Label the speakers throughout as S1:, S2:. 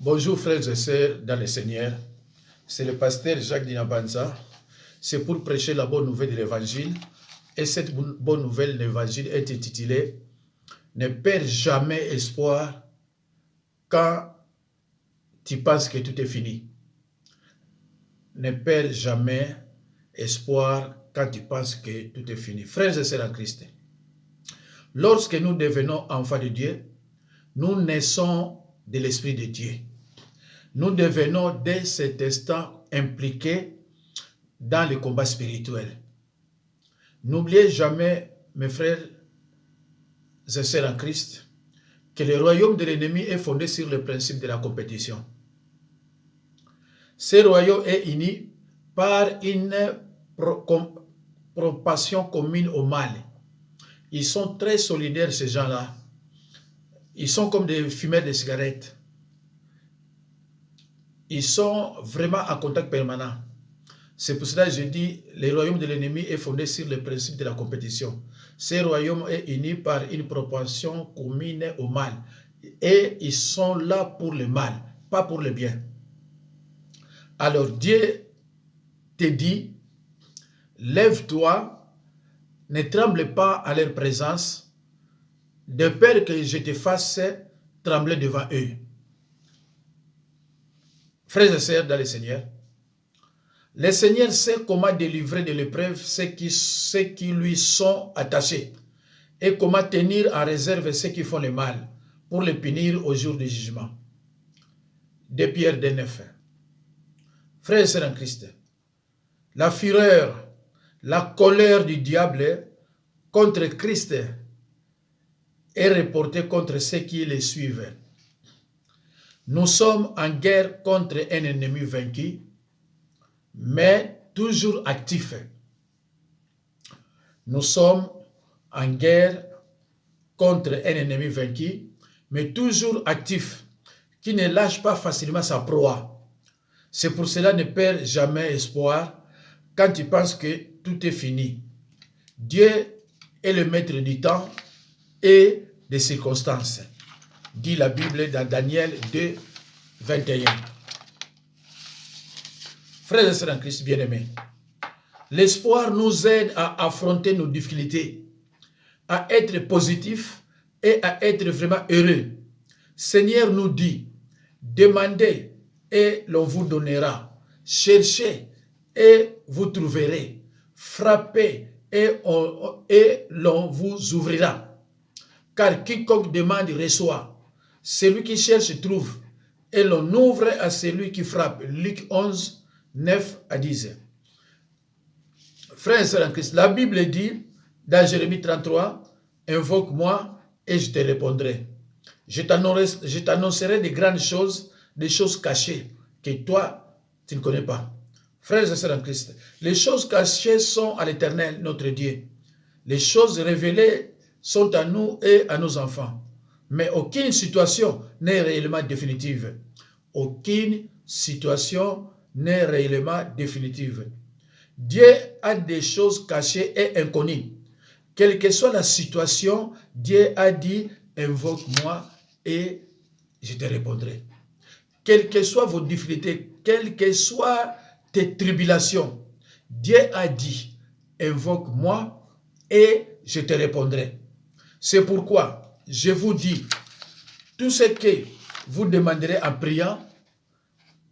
S1: Bonjour frères et sœurs dans le Seigneur, c'est le pasteur Jacques Dinabanza. C'est pour prêcher la bonne nouvelle de l'évangile. Et cette bonne nouvelle de l'évangile est intitulée « Ne perds jamais espoir quand tu penses que tout est fini ». Ne perds jamais espoir quand tu penses que tout est fini. Frères et sœurs en Christ, lorsque nous devenons enfants de Dieu, nous naissons de l'Esprit de Dieu. Nous devenons dès cet instant impliqués dans le combat spirituel. N'oubliez jamais, mes frères et sœurs en Christ, que le royaume de l'ennemi est fondé sur le principe de la compétition. Ce royaume est uni par une propension commune au mal. Ils sont très solidaires, ces gens-là. Ils sont comme des fumeurs de cigarettes. Ils sont vraiment en contact permanent. C'est pour cela que je dis, le royaume de l'ennemi est fondé sur le principe de la compétition. Ce royaume est uni par une propension commune au mal. Et ils sont là pour le mal, pas pour le bien. Alors Dieu te dit, lève-toi, ne tremble pas à leur présence, de peur que je te fasse trembler devant eux. Frères et sœurs dans le Seigneur, le Seigneur sait comment délivrer de l'épreuve ceux qui lui sont attachés et comment tenir en réserve ceux qui font le mal pour les punir au jour du jugement. De Pierre 2:9. Frères et sœurs en Christ, la fureur, la colère du diable contre Christ est reportée contre ceux qui le suivent. Nous sommes en guerre contre un ennemi vaincu, mais toujours actif. Nous sommes en guerre contre un ennemi vaincu, mais toujours actif, qui ne lâche pas facilement sa proie. C'est pour cela ne perds jamais espoir quand tu penses que tout est fini. Dieu est le maître du temps et des circonstances, dit la Bible dans Daniel 2, 21. Frères et sœurs en Christ bien-aimés, l'espoir nous aide à affronter nos difficultés, à être positifs et à être vraiment heureux. Seigneur nous dit, demandez et l'on vous donnera, cherchez et vous trouverez, frappez et l'on vous ouvrira. Car quiconque demande reçoit, celui qui cherche trouve, et l'on ouvre à celui qui frappe. Luc 11, 9 à 10. Frères et sœurs en Christ, la Bible dit dans Jérémie 33, invoque-moi et je te répondrai. Je t'annoncerai des grandes choses, des choses cachées que toi, tu ne connais pas. Frères et sœurs en Christ, les choses cachées sont à l'Éternel, notre Dieu. Les choses révélées sont à nous et à nos enfants. Mais aucune situation n'est réellement définitive. Aucune situation n'est réellement définitive. Dieu a des choses cachées et inconnues. Quelle que soit la situation, Dieu a dit, invoque-moi et je te répondrai. Quelles que soient vos difficultés, quelles que soient tes tribulations, Dieu a dit, invoque-moi et je te répondrai. C'est pourquoi je vous dis, tout ce que vous demanderez en priant,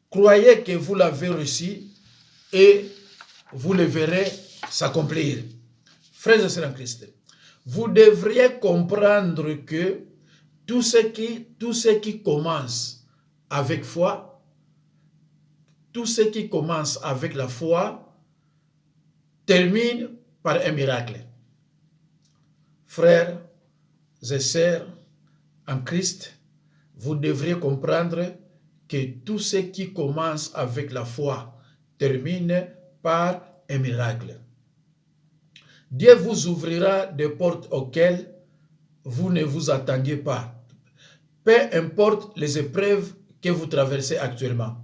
S1: croyez que vous l'avez reçu et vous le verrez s'accomplir. Frères et sœurs en Christ, vous devriez comprendre que tout ce qui commence avec foi, tout ce qui commence avec la foi, termine par un miracle. Frères et sœurs en Christ, vous devriez comprendre que tout ce qui commence avec la foi termine par un miracle. Dieu vous ouvrira des portes auxquelles vous ne vous attendiez pas. Peu importe les épreuves que vous traversez actuellement.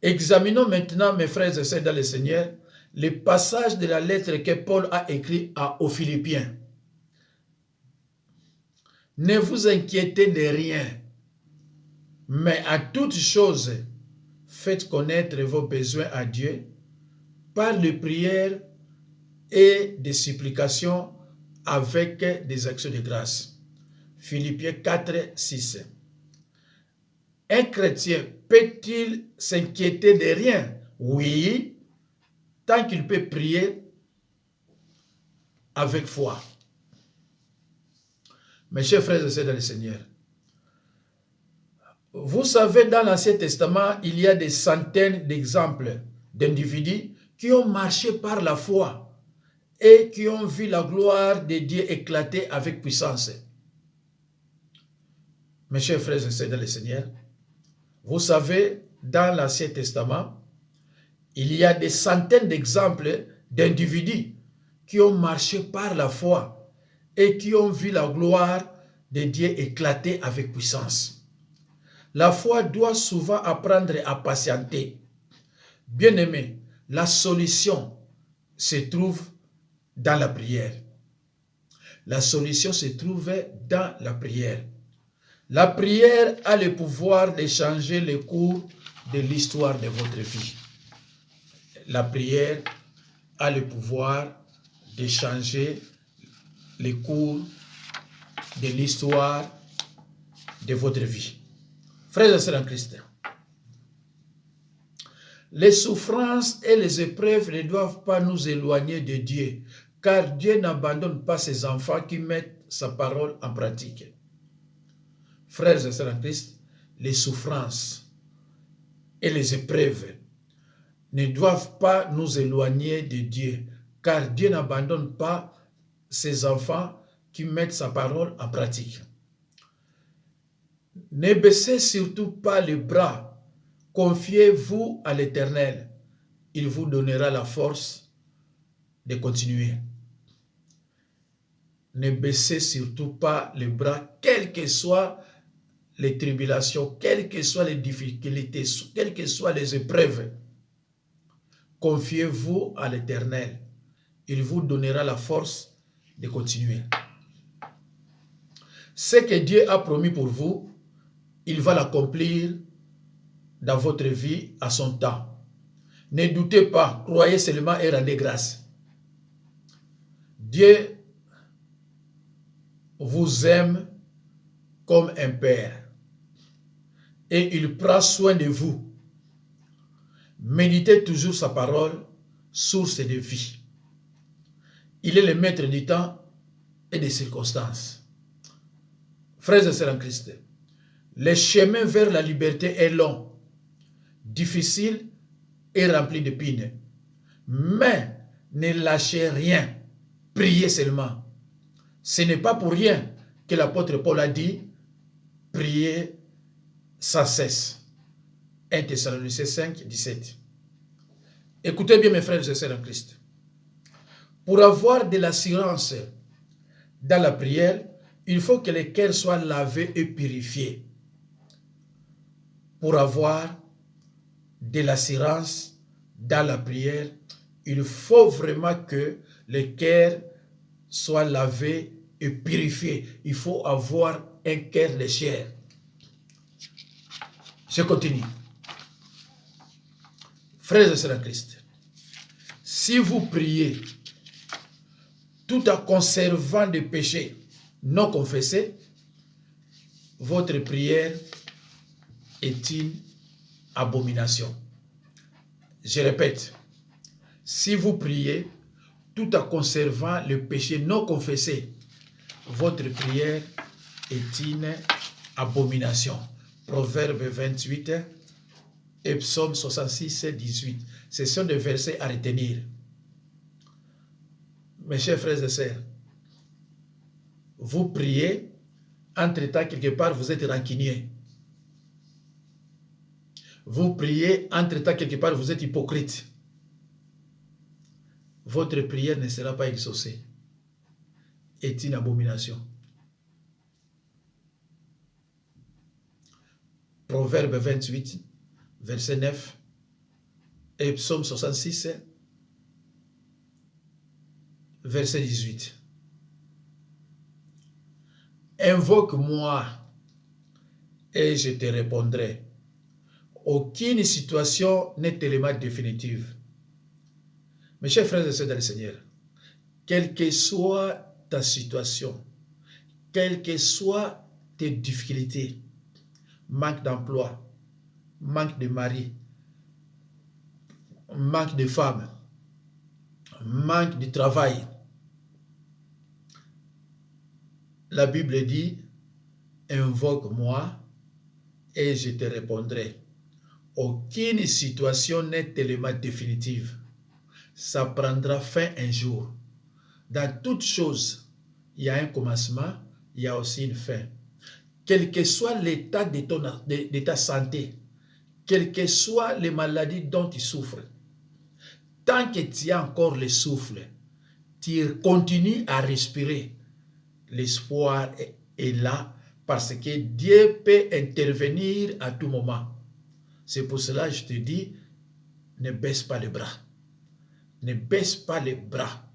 S1: Examinons maintenant, mes frères et sœurs dans le Seigneur, les passages de la lettre que Paul a écrit aux Philippiens. Ne vous inquiétez de rien, Mais à toutes choses, faites connaître vos besoins à Dieu par les prières et des supplications avec des actions de grâce. Philippiens 4, 6. Un chrétien peut-il s'inquiéter de rien? Oui, tant qu'il peut prier avec foi. Mes chers frères et sœurs dans le Seigneur, vous savez, dans l'Ancien Testament, il y a des centaines d'exemples d'individus qui ont marché par la foi et qui ont vu la gloire de Dieu éclater avec puissance. Mes chers frères et sœurs dans le Seigneur, vous savez, dans l'Ancien Testament, il y a des centaines d'exemples d'individus qui ont marché par la foi et qui ont vu la gloire de Dieu éclater avec puissance. La foi doit souvent apprendre à patienter. Bien-aimé, la solution se trouve dans la prière. La solution se trouve dans la prière. La prière a le pouvoir de changer le cours de l'histoire de votre vie. La prière a le pouvoir de changer le cours de l'histoire de votre vie. Frères et sœurs en Christ, les souffrances et les épreuves ne doivent pas nous éloigner de Dieu, car Dieu n'abandonne pas ses enfants qui mettent sa parole en pratique. Frères et sœurs en Christ, les souffrances et les épreuves ne doivent pas nous éloigner de Dieu, car Dieu n'abandonne pas ses enfants qui mettent sa parole en pratique. Ne baissez surtout pas les bras, confiez-vous à l'Éternel, il vous donnera la force de continuer. Ne baissez surtout pas les bras, quelles que soient les tribulations, quelles que soient les difficultés, quelles que soient les épreuves. Confiez-vous à l'Éternel. Il vous donnera la force de continuer. Ce que Dieu a promis pour vous, il va l'accomplir dans votre vie à son temps. Ne doutez pas, croyez seulement et rendez grâce. Dieu vous aime comme un père et il prend soin de vous. Méditez toujours sa parole, source de vie. Il est le maître du temps et des circonstances. Frères et sœurs en Christ, le chemin vers la liberté est long, difficile et rempli d'épines. Mais ne lâchez rien, priez seulement. Ce n'est pas pour rien que l'apôtre Paul a dit, priez sans cesse. 1 Thessaloniciens 5, 17. Écoutez bien mes frères et sœurs en Christ. Pour avoir de l'assurance dans la prière, il faut que le cœur soit lavé et purifié. Pour avoir de l'assurance dans la prière, il faut vraiment que le cœur soit lavé et purifié. Il faut avoir un cœur de chair. Je continue. Frères et sœurs en Christ, si vous priez tout en conservant des péchés non confessés, votre prière est une abomination. Je répète, si vous priez tout en conservant le péché non confessé, votre prière est une abomination. Proverbe 28 et Psaume 66, 18. Ce sont des versets à retenir. Mes chers frères et sœurs, vous priez, entre-temps, quelque part, vous êtes rancunier. Vous priez, entre-temps, quelque part, vous êtes hypocrite. Votre prière ne sera pas exaucée. Est une abomination. Proverbe 28, verset 9, et Psaume 66, verset 18. Invoque-moi et je te répondrai. Aucune situation n'est tellement définitive. Mes chers frères et sœurs dans le Seigneur, quelle que soit ta situation, quelles que soient tes difficultés, manque d'emploi, manque de mari, manque de femme, manque de travail, la Bible dit, invoque-moi et je te répondrai. Aucune situation n'est tellement définitive. Ça prendra fin un jour. Dans toute chose, il y a un commencement, il y a aussi une fin. Quel que soit l'état de ta santé, quelles que soient les maladies dont tu souffres, tant que tu as encore le souffle, tu continues à respirer. L'espoir est là parce que Dieu peut intervenir à tout moment. C'est pour cela que je te dis, ne baisse pas les bras. Ne baisse pas les bras.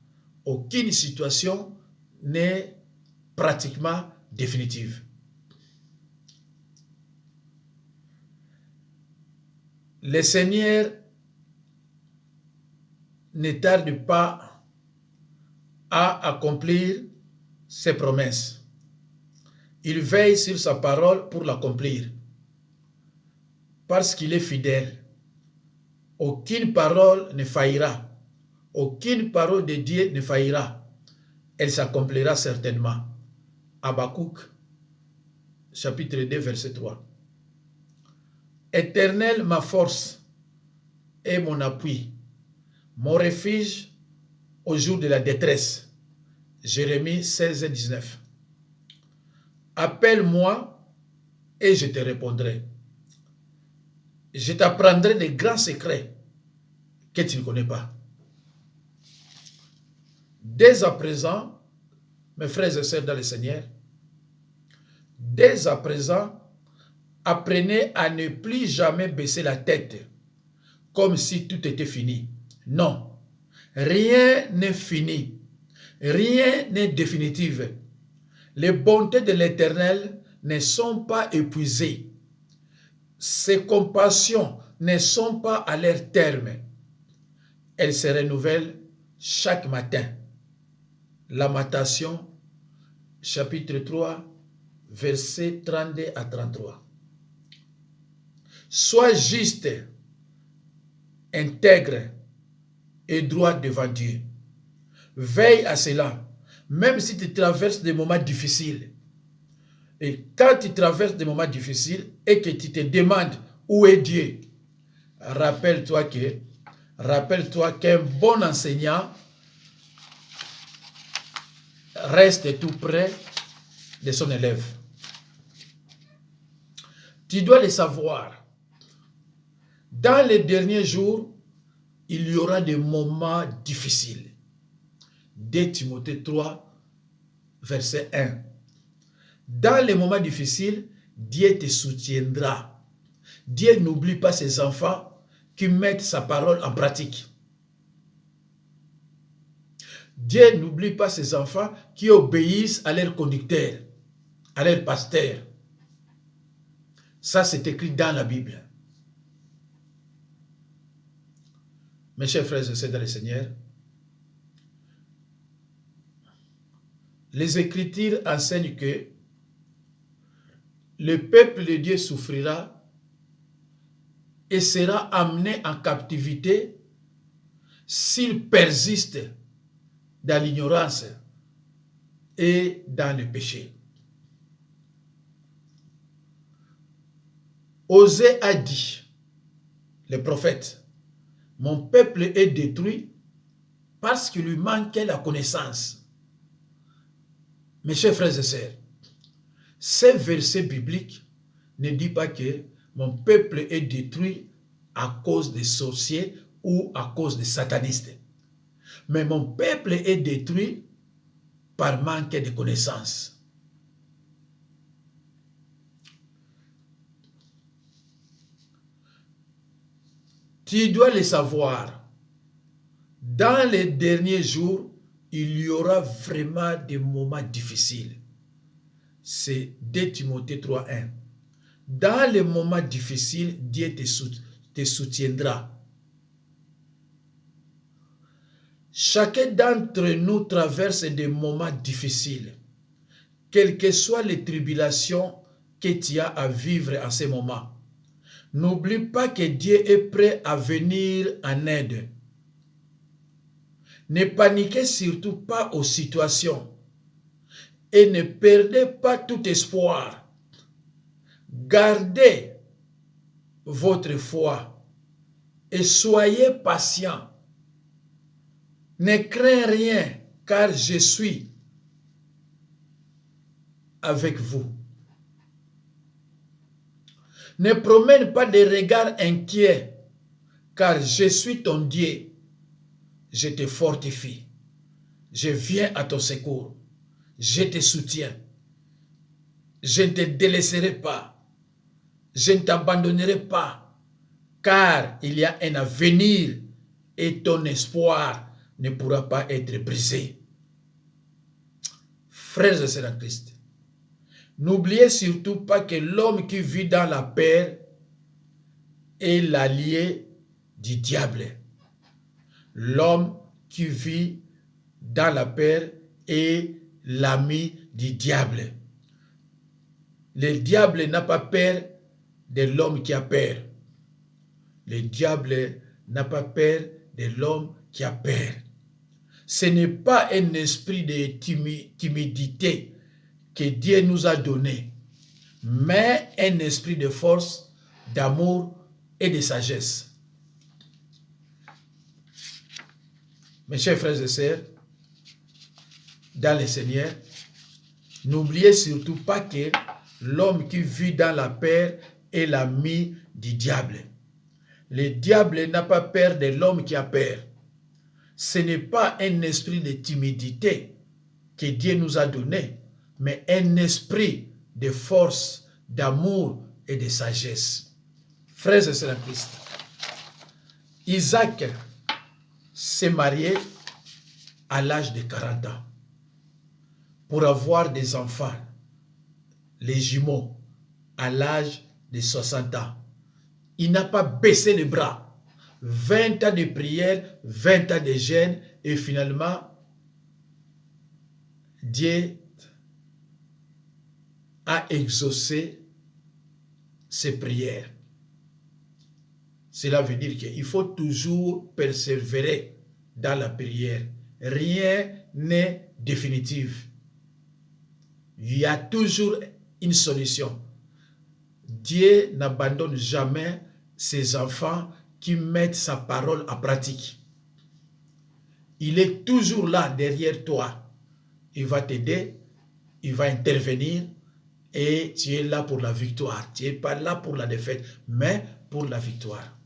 S1: Aucune situation n'est pratiquement définitive. Le Seigneur ne tarde pas à accomplir ses promesses. Il veille sur sa parole pour l'accomplir. Parce qu'il est fidèle. Aucune parole ne faillira. Aucune parole de Dieu ne faillira. Elle s'accomplira certainement. Habakkuk, chapitre 2, verset 3. Éternel, ma force et mon appui, mon refuge au jour de la détresse. Jérémie 16, 19. Appelle-moi et je te répondrai. Je t'apprendrai des grands secrets que tu ne connais pas. Dès à présent, mes frères et sœurs dans le Seigneur, dès à présent, apprenez à ne plus jamais baisser la tête, comme si tout était fini. Non, rien n'est fini, rien n'est définitif. Les bontés de l'Éternel ne sont pas épuisées. Ses compassions ne sont pas à leur terme. Elles se renouvellent chaque matin. Lamentation, chapitre 3, versets 32 à 33. Sois juste, intègre et droit devant Dieu. Veille à cela, même si tu traverses des moments difficiles. Et quand tu traverses des moments difficiles et que tu te demandes où est Dieu, rappelle-toi qu'un bon enseignant reste tout près de son élève. Tu dois le savoir. Dans les derniers jours, il y aura des moments difficiles. 2 Timothée 3, verset 1. Dans les moments difficiles, Dieu te soutiendra. Dieu n'oublie pas ses enfants qui mettent sa parole en pratique. Dieu n'oublie pas ses enfants qui obéissent à leur conducteur, à leur pasteur. Ça, c'est écrit dans la Bible. Mes chers frères et sœurs dans le Seigneur, les Écritures enseignent que le peuple de Dieu souffrira et sera amené en captivité s'il persiste dans l'ignorance et dans le péché. Osée a dit, le prophète, mon peuple est détruit parce qu'il lui manquait la connaissance. Mes chers frères et sœurs, ces versets bibliques ne disent pas que mon peuple est détruit à cause des sorciers ou à cause des satanistes. Mais mon peuple est détruit par manque de connaissances. Tu dois le savoir. Dans les derniers jours, il y aura vraiment des moments difficiles. C'est 2 Timothée 3.1. Dans les moments difficiles, Dieu te soutiendra. Chacun d'entre nous traverse des moments difficiles. Quelles que soient les tribulations que tu as à vivre en ces moments, n'oublie pas que Dieu est prêt à venir en aide. Ne paniquez surtout pas aux situations et ne perdez pas tout espoir. Gardez votre foi et soyez patient. Ne crains rien, car je suis avec vous. Ne promène pas des regards inquiets, car je suis ton Dieu. Je te fortifie. Je viens à ton secours. Je te soutiens. Je ne te délaisserai pas. Je ne t'abandonnerai pas, car il y a un avenir et ton espoir ne pourra pas être brisé. Frères et sœurs en Christ, n'oubliez surtout pas que l'homme qui vit dans la peur est l'allié du diable. L'homme qui vit dans la peur est l'ami du diable. Le diable n'a pas peur de l'homme qui a peur. Le diable n'a pas peur de l'homme qui a peur. Ce n'est pas un esprit de timidité que Dieu nous a donné, mais un esprit de force, d'amour et de sagesse. Mes chers frères et sœurs, dans le Seigneur, n'oubliez surtout pas que l'homme qui vit dans la peur est l'ami du diable. Le diable n'a pas peur de l'homme qui a peur. Ce n'est pas un esprit de timidité que Dieu nous a donné, mais un esprit de force, d'amour et de sagesse. Frères et sœurs en Christ, Isaac s'est marié à l'âge de 40 ans pour avoir des enfants, les jumeaux, à l'âge de 60 ans. Il n'a pas baissé les bras. 20 ans de prière, 20 ans de jeûne, et finalement, Dieu a exaucé ses prières. Cela veut dire qu'il faut toujours persévérer dans la prière. Rien n'est définitif. Il y a toujours une solution. Dieu n'abandonne jamais ses enfants qui mettent sa parole en pratique. Il est toujours là derrière toi. Il va t'aider, il va intervenir et tu es là pour la victoire. Tu n'es pas là pour la défaite, mais pour la victoire.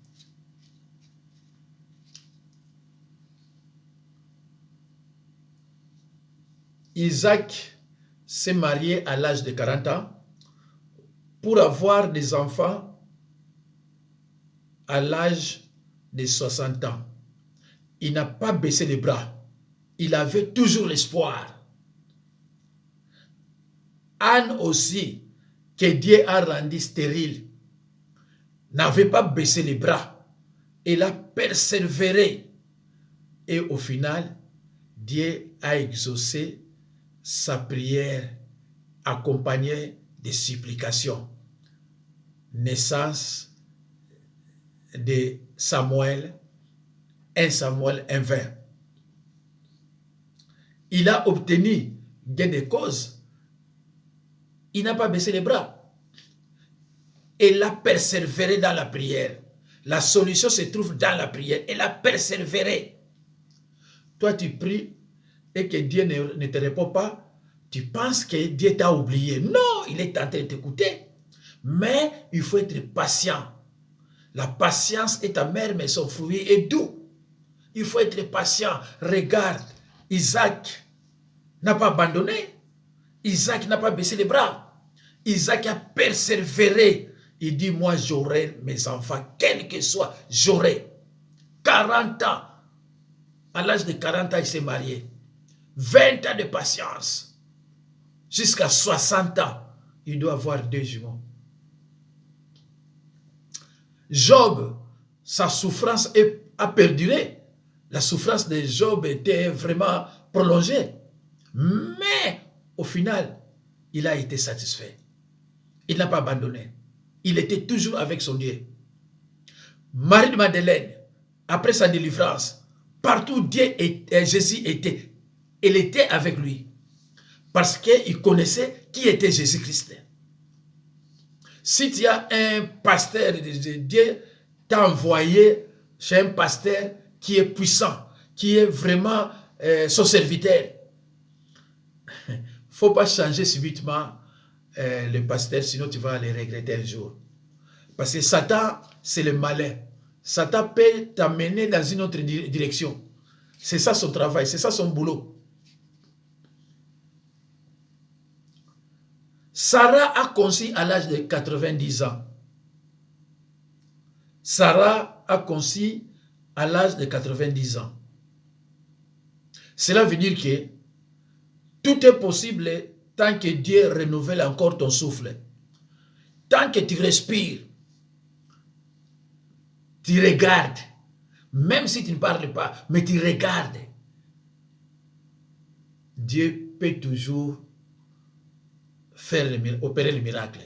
S1: Isaac s'est marié à l'âge de 40 ans pour avoir des enfants à l'âge de 60 ans. Il n'a pas baissé les bras. Il avait toujours l'espoir. Anne aussi, que Dieu a rendu stérile, n'avait pas baissé les bras. Elle a persévéré. Et au final, Dieu a exaucé sa prière accompagnée de supplications. Naissance de Samuel, 1 Samuel 1:20. Il a obtenu gain de cause. Il n'a pas baissé les bras. Il a persévéré dans la prière. La solution se trouve dans la prière. Il a persévéré. Toi, tu pries et que Dieu ne te répond pas. Tu penses que Dieu t'a oublié. Non, il est en train de t'écouter. Mais il faut être patient. La patience est amère, mais son fruit est doux. Il faut être patient. Regarde, Isaac n'a pas abandonné. Isaac n'a pas baissé les bras. Isaac a persévéré. Il dit, moi j'aurai mes enfants, quel que soit, j'aurai. 40 ans. À l'âge de 40 ans, il s'est marié. 20 ans de patience. Jusqu'à 60 ans, il doit avoir 2 jumeaux. Job, sa souffrance a perduré. La souffrance de Job était vraiment prolongée. Mais au final, il a été satisfait. Il n'a pas abandonné. Il était toujours avec son Dieu. Marie de Madeleine, après sa délivrance, partout où Jésus était, elle était avec lui. Parce qu'il connaissait qui était Jésus-Christ. Si tu as un pasteur de Dieu, t'a envoyé chez un pasteur qui est puissant, qui est vraiment son serviteur. Il ne faut pas changer subitement le pasteur, sinon tu vas les regretter un jour. Parce que Satan, c'est le malin. Satan peut t'amener dans une autre direction. C'est ça son travail, c'est ça son boulot. Sarah a conçu à l'âge de 90 ans. Sarah a conçu à l'âge de 90 ans. Cela veut dire que tout est possible tant que Dieu renouvelle encore ton souffle. Tant que tu respires, tu regardes, même si tu ne parles pas, mais tu regardes. Dieu peut toujours opérer le miracle.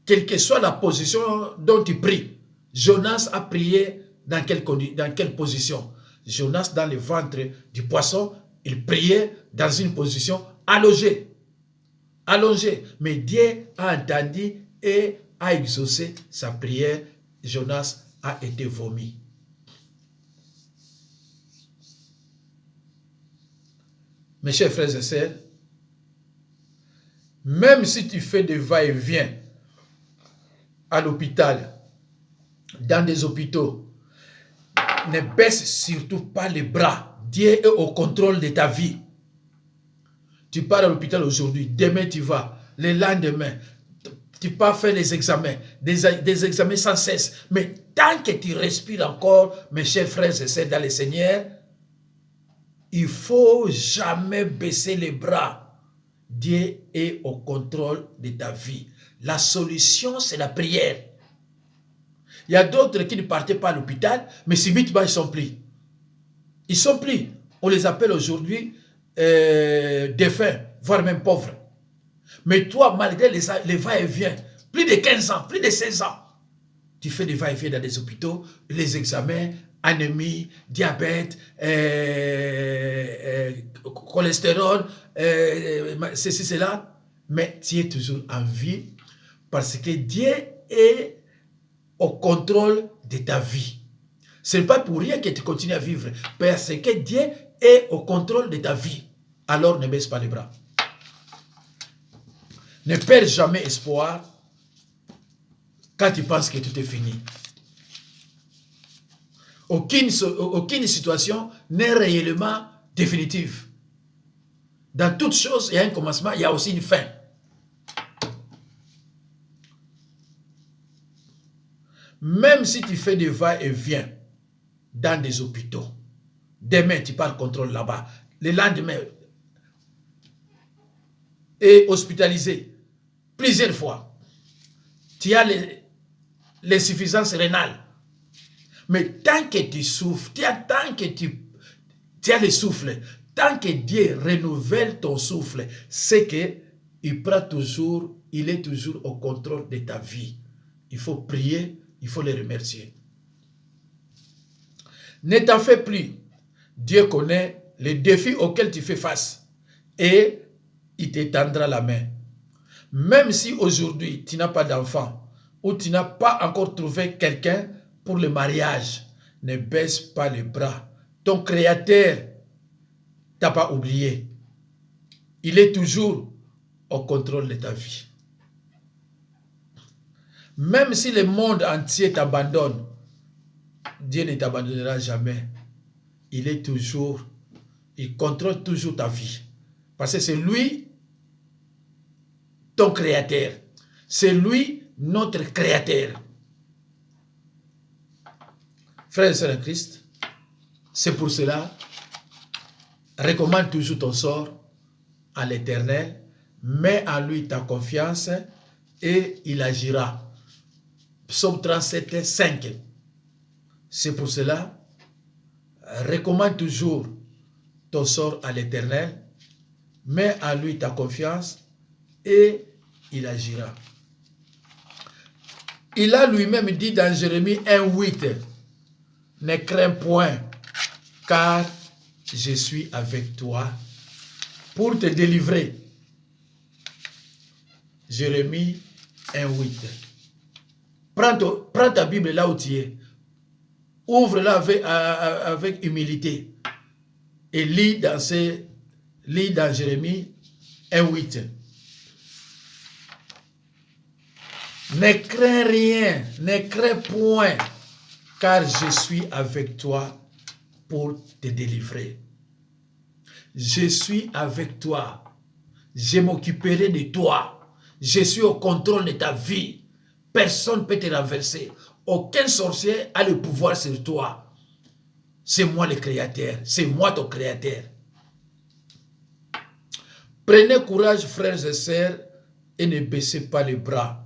S1: Quelle que soit la position dont tu pries, Jonas a prié dans quelle position? Jonas dans le ventre du poisson, il priait dans une position allongée. Allongée. Mais Dieu a entendu et a exaucé sa prière. Jonas a été vomi. Mes chers frères et sœurs, même si tu fais des va-et-vient à l'hôpital, dans des hôpitaux, ne baisse surtout pas les bras. Dieu est au contrôle de ta vie. Tu pars à l'hôpital aujourd'hui, demain tu vas, le lendemain, tu pars faire les examens, des examens sans cesse. Mais tant que tu respires encore, mes chers frères et sœurs dans le Seigneur, il ne faut jamais baisser les bras. Dieu est au contrôle de ta vie. La solution, c'est la prière. Il y a d'autres qui ne partaient pas à l'hôpital, mais subitement, ils sont pris. Ils sont pris. On les appelle aujourd'hui défunts, voire même pauvres. Mais toi, malgré les va-et-vient, plus de 15 ans, plus de 16 ans, tu fais des va-et-vient dans des hôpitaux, les examens, anémie, diabète, cholestérol, ceci, cela, mais tu es toujours en vie parce que Dieu est au contrôle de ta vie. Ce n'est pas pour rien que tu continues à vivre, parce que Dieu est au contrôle de ta vie. Alors ne baisse pas les bras. Ne perds jamais espoir quand tu penses que tout est fini. Aucune situation n'est réellement définitive. Dans toute chose, il y a un commencement, il y a aussi une fin. Même si tu fais des va-et-vient dans des hôpitaux, demain tu pars contrôle là-bas, le lendemain, et hospitalisé plusieurs fois, tu as l'insuffisance rénale. Mais tant que tu souffres, tant que tu as le souffle, tant que Dieu renouvelle ton souffle, c'est qu'il prend toujours, il est toujours au contrôle de ta vie. Il faut prier, il faut le remercier. Ne t'en fais plus. Dieu connaît les défis auxquels tu fais face et il t'étendra la main. Même si aujourd'hui tu n'as pas d'enfant ou tu n'as pas encore trouvé quelqu'un pour le mariage, ne baisse pas les bras. Ton Créateur t'a pas oublié. Il est toujours au contrôle de ta vie. Même si le monde entier t'abandonne, Dieu ne t'abandonnera jamais. Il est toujours, il contrôle toujours ta vie. Parce que c'est lui, ton Créateur. C'est lui, notre Créateur. Frères et sœurs en Christ, c'est pour cela, recommande toujours ton sort à l'Éternel, mets en lui ta confiance et il agira. Psaume 37, 5. C'est pour cela, recommande toujours ton sort à l'Éternel, mets en lui ta confiance et il agira. Il a lui-même dit dans Jérémie 1,8, ne crains point, car je suis avec toi pour te délivrer. Jérémie 1,8. Prends ta Bible là où tu es. Ouvre-la avec humilité et lis dans Jérémie 1,8. Ne crains rien, ne crains point, car je suis avec toi pour te délivrer. Je suis avec toi. Je m'occuperai de toi. Je suis au contrôle de ta vie. Personne ne peut te renverser. Aucun sorcier a le pouvoir sur toi. C'est moi le créateur. C'est moi ton créateur. Prenez courage, frères et sœurs, et ne baissez pas les bras.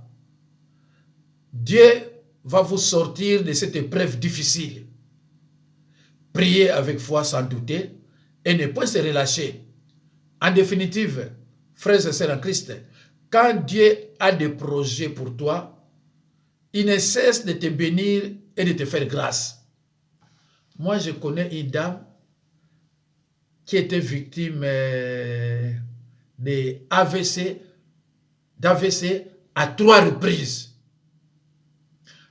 S1: Dieu va vous sortir de cette épreuve difficile. Priez avec foi sans douter et ne pas se relâcher. En définitive, frères et sœurs en Christ, quand Dieu a des projets pour toi, il ne cesse de te bénir et de te faire grâce. Moi, je connais une dame qui était victime d'AVC à 3 reprises.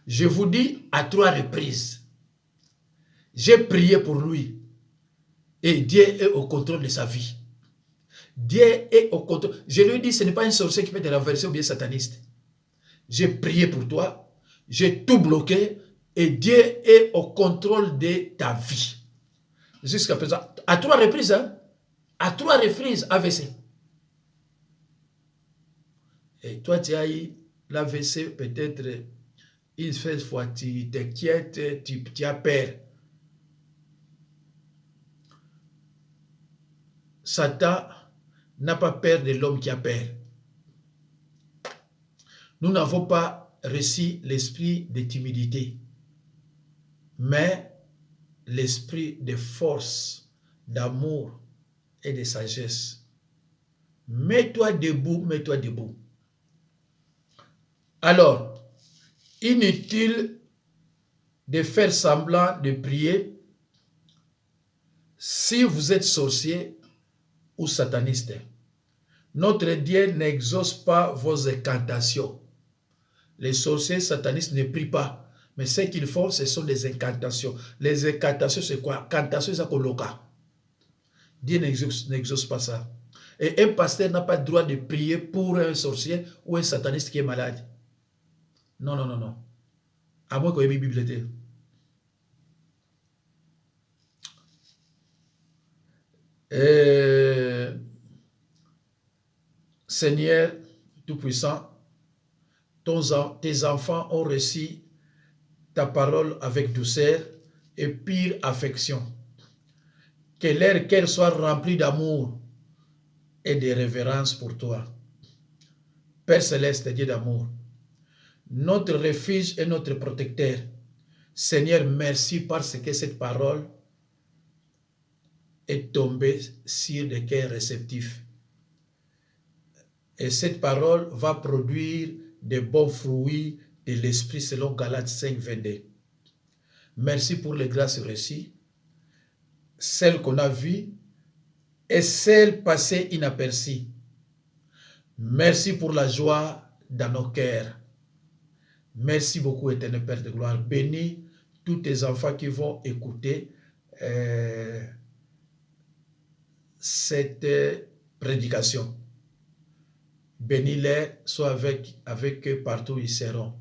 S1: Je vous dis à 3 reprises. J'ai prié pour lui. Et Dieu est au contrôle de sa vie. Dieu est au contrôle. Je lui ai dit, ce n'est pas un sorcier qui peut te renverser ou bien sataniste. J'ai prié pour toi. J'ai tout bloqué. Et Dieu est au contrôle de ta vie. Jusqu'à présent. À 3 reprises, hein? À 3 reprises, AVC. Et toi, tu as eu l'AVC peut-être une seule fois, tu t'inquiètes, tu as peur. Satan n'a pas peur de l'homme qui a peur. Nous n'avons pas reçu l'esprit de timidité, mais l'esprit de force, d'amour et de sagesse. Mets-toi debout, mets-toi debout. Alors, inutile de faire semblant de prier si vous êtes sorcier ou sataniste. Notre Dieu n'exauce pas vos incantations. Les sorciers satanistes ne prient pas. Mais ce qu'ils font, ce sont des incantations. Les incantations, c'est quoi? Incantation, c'est quoi? Dieu n'exauce pas ça. Et un pasteur n'a pas le droit de prier pour un sorcier ou un sataniste qui est malade. Non, non, non, non. À moins qu'on ait une bibliothèque. Seigneur Tout-Puissant, tes enfants ont reçu ta parole avec douceur et pure affection. Que leur cœur soit rempli d'amour et de révérence pour toi. Père Céleste, Dieu d'amour, notre refuge et notre protecteur. Seigneur, merci parce que cette parole est tombée sur des cœurs réceptifs. Et cette parole va produire de bons fruits de l'Esprit selon Galates 5, 22. Merci pour les grâces reçues, celles qu'on a vues et celles passées inaperçues. Merci pour la joie dans nos cœurs. Merci beaucoup, éternel Père de gloire. Bénis tous tes enfants qui vont écouter cette prédication. Bénis-les, sois avec eux partout où ils seront.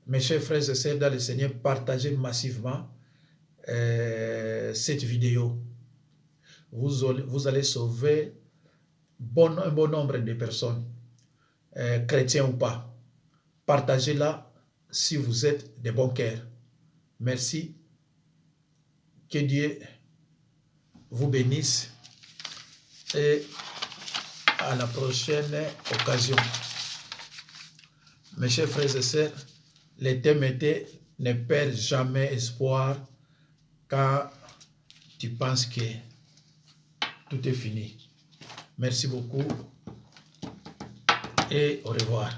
S1: Mes chers frères et sœurs dans le Seigneur, partagez massivement cette vidéo. Vous allez sauver un bon nombre de personnes, chrétiens ou pas. Partagez-la si vous êtes de bon cœur. Merci. Que Dieu vous bénisse et à la prochaine occasion. Mes chers frères et sœurs, Le thème était « Ne perds jamais espoir quand tu penses que tout est fini ». Merci beaucoup et au revoir.